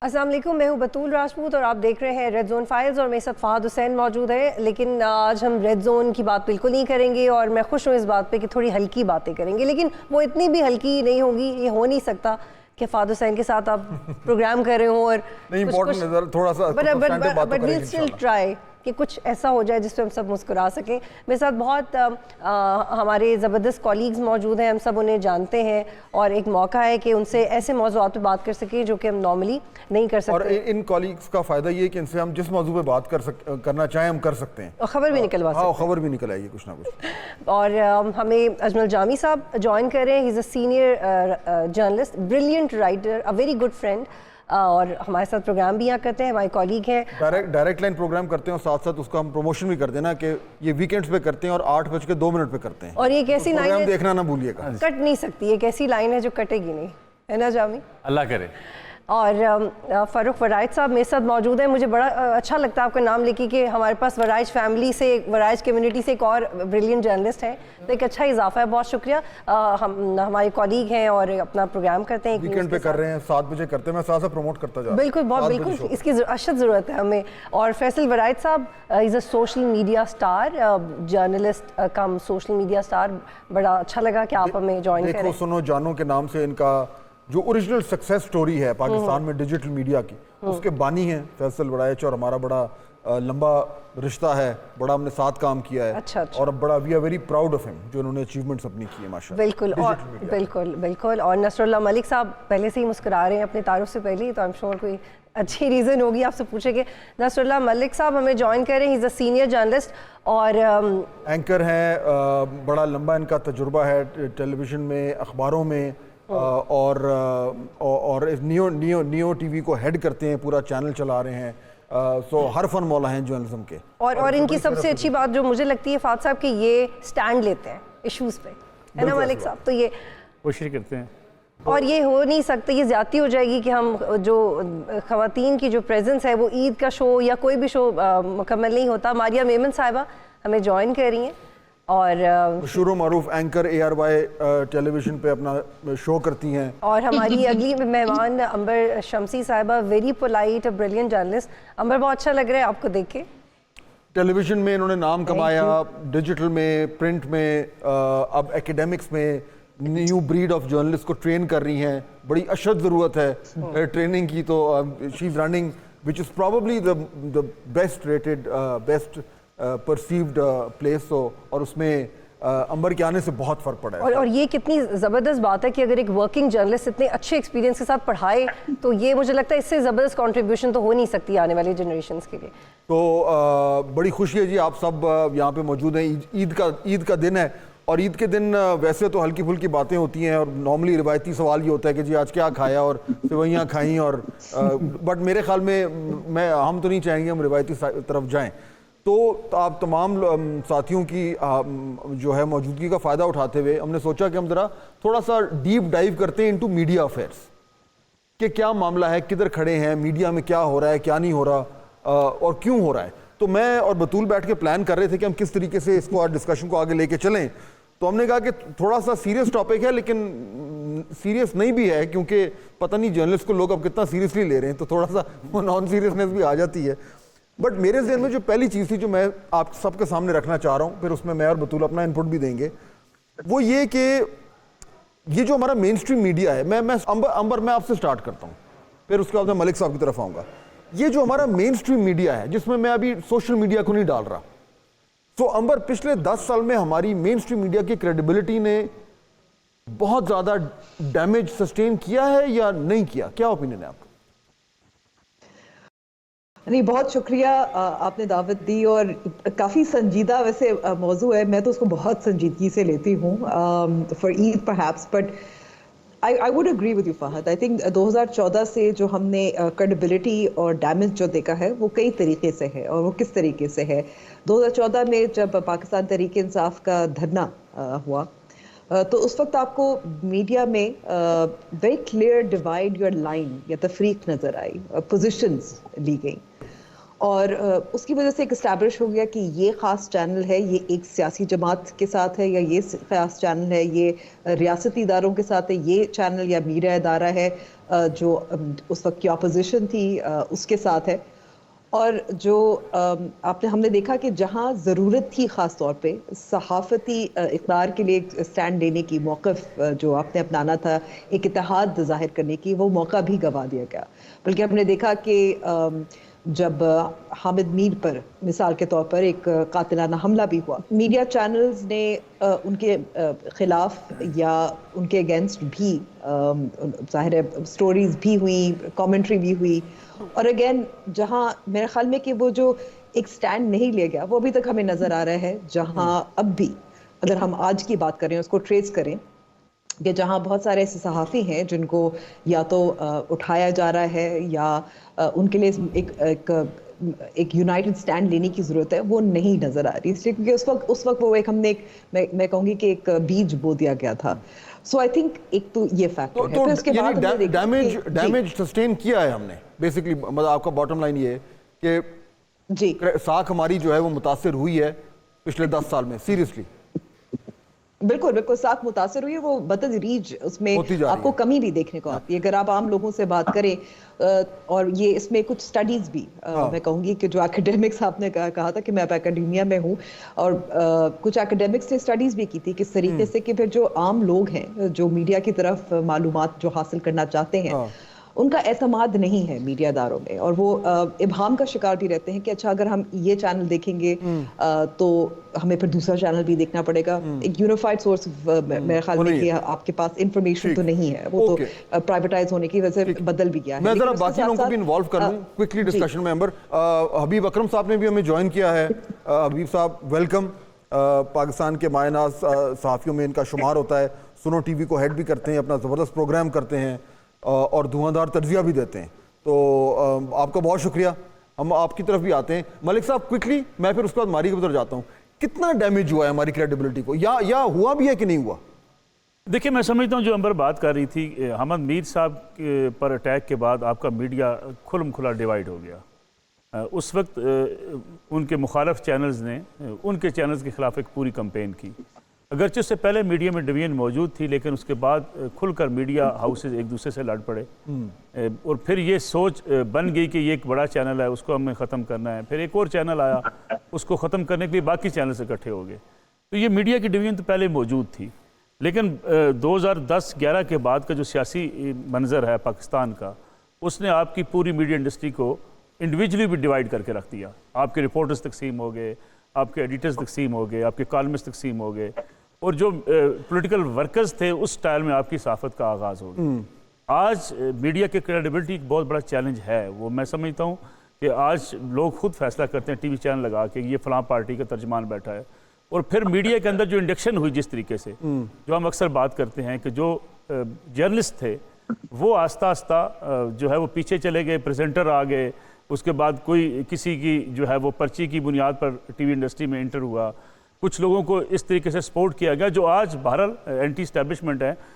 अस्सलाम वालेकुम, मैं हूं बतूल राजपूत और आप देख रहे हैं रेड जोन फाइल्स और मेरे साथ फहद हुसैन मौजूद है। लेकिन आज हम रेड जोन की बात बिल्कुल नहीं करेंगे और मैं खुश हूं इस बात पे कि थोड़ी हल्की बातें करेंगे, लेकिन वो इतनी भी हल्की नहीं होगी। ये हो नहीं सकता कि फहद हुसैन के साथ आप प्रोग्राम कर रहे हो और नहीं थोड़ा सा बट वी स्टिल ट्राई कि कुछ ऐसा हो जाए जिस पे हम सब मुस्कुरा सकें। मेरे साथ बहुत हमारे ज़बरदस्त कॉलीग्स मौजूद हैं, हम सब उन्हें जानते हैं और एक मौका है कि उनसे ऐसे मौज़ूआत पे बात कर सकें जो कि हम नॉर्मली नहीं कर सकते। और इन कॉलीग्स का फ़ायदा ये है कि इनसे हम जिस मौजू पे बात करना चाहें हम कर सकते हैं और ख़बर भी निकलवा सकते हैं। खबर भी निकल आएगी कुछ ना कुछ। और हमें अजमल जामी साहब ज्वाइन कर रहे हैं। He is a senior journalist, brilliant writer, a very good friend, और हमारे साथ प्रोग्राम भी यहाँ करते हैं, हमारे कॉलीग हैं। डायरेक्ट लाइन प्रोग्राम करते हैं और साथ साथ उसका हम प्रमोशन भी कर देना कि ये वीकेंड्स पे करते हैं और 8:02 पे करते हैं। और ये कैसी लाइन है, देखना ना भूलिएगा, कट नहीं सकती, एक ऐसी लाइन है जो कटेगी नहीं, है ना जामी? अल्लाह करे। और फ़ारूक वराइज साहब मेरे साथ मौजूद हैं। मुझे बड़ा अच्छा लगता है आपका नाम लेके कि हमारे पास वराइज फैमिली से, वराइज कम्युनिटी से एक और ब्रिलियंट जर्नलिस्ट है, तो एक अच्छा इजाफा है। बहुत शुक्रिया। हम हमारे कॉलीग हैं और अपना प्रोग्राम करते हैं, वीकेंड पे कर रहे हैं, 7 बजे करते हैं, मैं साथ साथ प्रमोट करता जा रहा हूं। बिल्कुल, बहुत बिल्कुल, इसकी अशद ज़रूरत है हमें। और फैसल वराइज साहब is a social media star, journalist come social media star. बड़ा अच्छा लगा कि आप हमें ज्वाइन करें। देखो सुनो जानो के नाम से इनका जो ओरिजिनल सक्सेस स्टोरी है पाकिस्तान में डिजिटल मीडिया की, उसके बानी हैं फैसल वराइच, और हमारा बड़ा लंबा रिश्ता है, बड़ा हमने साथ काम किया है। अच्छा। और बड़ा we are very proud of him जो उन्होंने अचीवमेंट्स अपनी की है माशाल्लाह। बिल्कुल। और नसरुल्लाह मलिक साहब पहले से ही मुस्कुरा रहे हैं अपने तारुफ से पहले ही, तो आई एम श्योर कोई अच्छी रीज़न होगी आपसे पूछेंगे। नसरुल्लाह मलिक साहब हमें ज्वाइन करें। He is a senior journalist और एंकर हैं, बड़ा लंबा इनका तजुर्बा है टेलीविज़न में, अखबारों में, और नियो टीवी को हेड करते हैं, पूरा चैनल चला रहे हैं। सो हर फन मौला हैं जर्नलिज्म के। और इनकी सबसे अच्छी बात जो मुझे लगती है फाद साहब कि ये स्टैंड लेते हैं इश्यूज़ पे, है ना मलिक साहब? तो ये कोशिश करते हैं और ये हो नहीं सकता, ये ज़्यादती हो जाएगी कि हम जो ख़वातीन की जो प्रेजेंस है वो ईद का शो या कोई भी शो मुकम्मल नहीं होता। मारिया मेमन साहिबा हमें ज्वाइन कर रही हैं और मशहूर मारूफ एंकर ARY टेलीविज़न पे अपना शो करती हैं। और हमारी अगली मेहमान अंबर शमसी साहिबा, वेरी पोलाइट, ब्रिलियंट जर्नलिस्ट। अंबर, बहुत अच्छा लग रहा है आपको देख के। टेलीविज़न में इन्होंने नाम कमाया, डिजिटल में, प्रिंट में, अब एकेडमिक्स में न्यू ब्रीड ऑफ जर्नलिस्ट को ट्रेन कर रही हैं। बड़ी अशद ज़रूरत है ट्रेनिंग की, तो she is running which is probably the best rated, best perceived place. और उसमें अंबर के आने से बहुत फ़र्क पड़ा है। और ये कितनी ज़बरदस्त बात है कि अगर एक वर्किंग जर्नलिस्ट इतने अच्छे एक्सपीरियंस के साथ पढ़ाए, तो ये मुझे लगता है इससे ज़बरदस्त कंट्रीब्यूशन तो हो नहीं सकती आने वाली जनरेशन्स के लिए। तो बड़ी खुशी है जी आप सब यहाँ पे मौजूद हैं। ईद का दिन है, और ईद के दिन वैसे तो हल्की फुल्की बातें होती हैं और नॉर्मली रिवायती सवाल ये होता है कि जी आज क्या खाया और सेवइयाँ खाई, और बट मेरे ख्याल में हम तो नहीं चाहेंगे हम रिवायती तरफ जाएँ। तो आप तमाम साथियों की जो है मौजूदगी का फ़ायदा उठाते हुए हमने सोचा कि हम ज़रा थोड़ा सा डीप डाइव करते हैं इनटू मीडिया अफेयर्स कि क्या मामला है, किधर खड़े हैं, मीडिया में क्या हो रहा है, क्या नहीं हो रहा, और क्यों हो रहा है। तो मैं और बतूल बैठ के प्लान कर रहे थे कि हम किस तरीके से इसको आज डिस्कशन को आगे लेके चलें। तो हमने कहा कि थोड़ा सा सीरियस टॉपिक है, लेकिन सीरियस नहीं भी है, क्योंकि पता नहीं जर्नलिस्ट को लोग अब कितना सीरियसली ले रहे हैं, तो थोड़ा सा वो नॉन सीरियसनेस भी आ जाती है। बट मेरे ज़हन में जो पहली चीज़ थी जो मैं आप सबके सामने रखना चाह रहा हूँ, फिर उसमें मैं और बतूल अपना इनपुट भी देंगे, वो ये कि ये जो हमारा मेन स्ट्रीम मीडिया है, मैं अंबर मैं आपसे स्टार्ट करता हूँ, फिर उसके बाद मैं मलिक साहब की तरफ आऊँगा। ये जो हमारा मेन स्ट्रीम मीडिया है, जिसमें मैं अभी सोशल मीडिया को नहीं डाल रहा, तो अंबर पिछले 10 साल में हमारी मेन स्ट्रीम मीडिया की क्रेडिबिलिटी ने बहुत ज़्यादा डैमेज सस्टेन किया है या नहीं किया? क्या ओपिनियन है आपका? नहीं, बहुत शुक्रिया, आपने दावत दी, और काफ़ी संजीदा वैसे मौजू है, मैं तो उसको बहुत संजीदगी से लेती हूँ for Eid perhaps, but I would agree with you Fahad. I think 2014 से जो हमने क्रेडिबिलिटी और डैमेज जो देखा है वो कई तरीके से है, और वो किस तरीके से है। 2014 में जब पाकिस्तान तहरीक इंसाफ का धरना हुआ, तो उस वक्त आपको मीडिया में very clear divide your line या तफरीक नज़र आई, पोजीशंस ली गई, اور اس کی وجہ سے ایک اسٹیبلش ہو گیا کہ یہ خاص چینل ہے، یہ ایک سیاسی جماعت کے ساتھ ہے، یا یہ خاص چینل ہے یہ ریاستی اداروں کے ساتھ ہے، یہ چینل یا میڈیا ادارہ ہے جو اس وقت کی اپوزیشن تھی اس کے ساتھ ہے. اور جو ہم نے دیکھا کہ جہاں ضرورت تھی خاص طور پہ صحافتی اقدار کے لیے سٹینڈ لینے کی، موقف جو آپ نے اپنانا تھا، ایک اتحاد ظاہر کرنے کی، وہ موقع بھی گنوا دیا گیا. بلکہ ہم نے دیکھا کہ جب حامد میر پر مثال کے طور پر ایک قاتلانہ حملہ بھی ہوا، میڈیا چینلز نے ان کے خلاف یا ان کے اگینسٹ بھی ظاہر ہے سٹوریز بھی ہوئی، کامنٹری بھی ہوئی. اور اگین جہاں میرے خیال میں کہ وہ جو ایک سٹینڈ نہیں لیا گیا وہ ابھی تک ہمیں نظر آ رہا ہے، جہاں اب بھی اگر ہم آج کی بات کریں، اس کو ٹریس کریں، کہ جہاں بہت سارے ایسے صحافی ہیں جن کو یا تو اٹھایا جا رہا ہے یا ان کے لیے ایک یونائٹڈ سٹینڈ لینے کی ضرورت ہے، وہ نہیں نظر آ رہی، اس لیے کیونکہ اس وقت وہ ایک ہم نے میں کہوں گی کہ ایک بیج بو دیا گیا تھا. سو آئی تھنک ایک تو یہ فیکٹر ہے. پھر اس کے بعد ہم نے دیکھا ڈیمیج سسٹین کیا ہے ہم نے بیسکلی، مطلب آپ کا باٹم لائن یہ ہے کہ جی ساکھ ہماری جو ہے وہ متاثر ہوئی ہے پچھلے 10 سال میں، سیریسلی. بالکل بالکل ساتھ متاثر ہوئی ہے، وہ بتدریج اس میں آپ کو کمی بھی دیکھنے کو آتی ہے. اگر آپ عام لوگوں سے بات کریں، اور یہ اس میں کچھ سٹڈیز بھی میں کہوں گی کہ جو ایکیڈیمکس آپ نے کہا تھا کہ میں اکیڈیمیا میں ہوں، اور کچھ ایکیڈیمکس نے سٹڈیز بھی کی تھی کس طریقے سے کہ پھر جو عام لوگ ہیں جو میڈیا کی طرف معلومات جو حاصل کرنا چاہتے ہیں، ان کا اعتماد نہیں ہے میڈیا اداروں میں، اور وہ ابہام کا شکار بھی رہتے ہیں کہ اچھا اگر ہم یہ چینل دیکھیں گے تو ہمیں پھر دوسرا چینل بھی دیکھنا پڑے گا. ایک یونیفائڈ سورس میرے خیال میں کہ آپ کے پاس انفارمیشن تو نہیں ہے، وہ تو پرائیویٹائز ہونے کی وجہ سے بدل بھی گیا ہے. میں ذرا باقی لوگوں کو بھی انوالو کر لوں کوئکلی ڈسکشن میں. حبیب اکرم صاحب نے بھی ہمیں جوائن کیا ہے. حبیب صاحب ویلکم. پاکستان کے مایہ ناز صحافیوں میں ان کا شمار ہوتا ہے. سنو ٹی وی کو ہیڈ بھی کرتے ہیں، اپنا زبردست پروگرام کرتے ہیں اور دھواں دھار تجزیہ بھی دیتے ہیں. تو آپ کا بہت شکریہ. ہم آپ کی طرف بھی آتے ہیں. ملک صاحب کوئکلی، میں پھر اس کے بعد ماری کے ادھر جاتا ہوں. کتنا ڈیمیج ہوا ہے ہماری کریڈیبلٹی کو، یا ہوا بھی ہے کہ نہیں ہوا؟ دیکھیں، میں سمجھتا ہوں جو امبر بات کر رہی تھی، حامد میر صاحب پر اٹیک کے بعد آپ کا میڈیا کھلم کھلا ڈیوائیڈ ہو گیا. اس وقت ان کے مخالف چینلز نے ان کے چینلز کے خلاف ایک پوری کمپین کی. اگرچہ اس سے پہلے میڈیا میں ڈویژن موجود تھی، لیکن اس کے بعد کھل کر میڈیا ہاؤسز ایک دوسرے سے لڑ پڑے، اور پھر یہ سوچ بن گئی کہ یہ ایک بڑا چینل ہے، اس کو ہمیں ختم کرنا ہے. پھر ایک اور چینل آیا، اس کو ختم کرنے کے لیے باقی چینل سے اکٹھے ہو گئے. تو یہ میڈیا کی ڈویژن تو پہلے موجود تھی، لیکن 2010-11 کے بعد کا جو سیاسی منظر ہے پاکستان کا، اس نے آپ کی پوری میڈیا انڈسٹری کو انڈیویجلی بھی ڈیوائیڈ کر کے رکھ دیا. آپ کے رپورٹرز تقسیم ہو گئے، آپ کے ایڈیٹرز تقسیم ہو گئے، آپ کے کالمسٹ تقسیم ہو گئے، اور جو پولیٹیکل ورکرز تھے اس سٹائل میں آپ کی صحافت کا آغاز ہو گیا. آج میڈیا کے کریڈیبلٹی ایک بہت بڑا چیلنج ہے. وہ میں سمجھتا ہوں کہ آج لوگ خود فیصلہ کرتے ہیں ٹی وی چینل لگا کے یہ فلاں پارٹی کا ترجمان بیٹھا ہے، اور پھر میڈیا کے اندر جو انڈکشن ہوئی جس طریقے سے، جو ہم اکثر بات کرتے ہیں کہ جو جرنلسٹ تھے وہ آہستہ آہستہ جو ہے وہ پیچھے چلے گئے، پریزنٹر آ گئے، اس کے بعد کوئی کسی کی جو ہے وہ پرچی کی بنیاد پر ٹی وی انڈسٹری میں انٹر ہوا. کچھ لوگوں کو اس طریقے سے سپورٹ کیا گیا جو آج بہرحال اینٹی اسٹیبلشمنٹ ہے،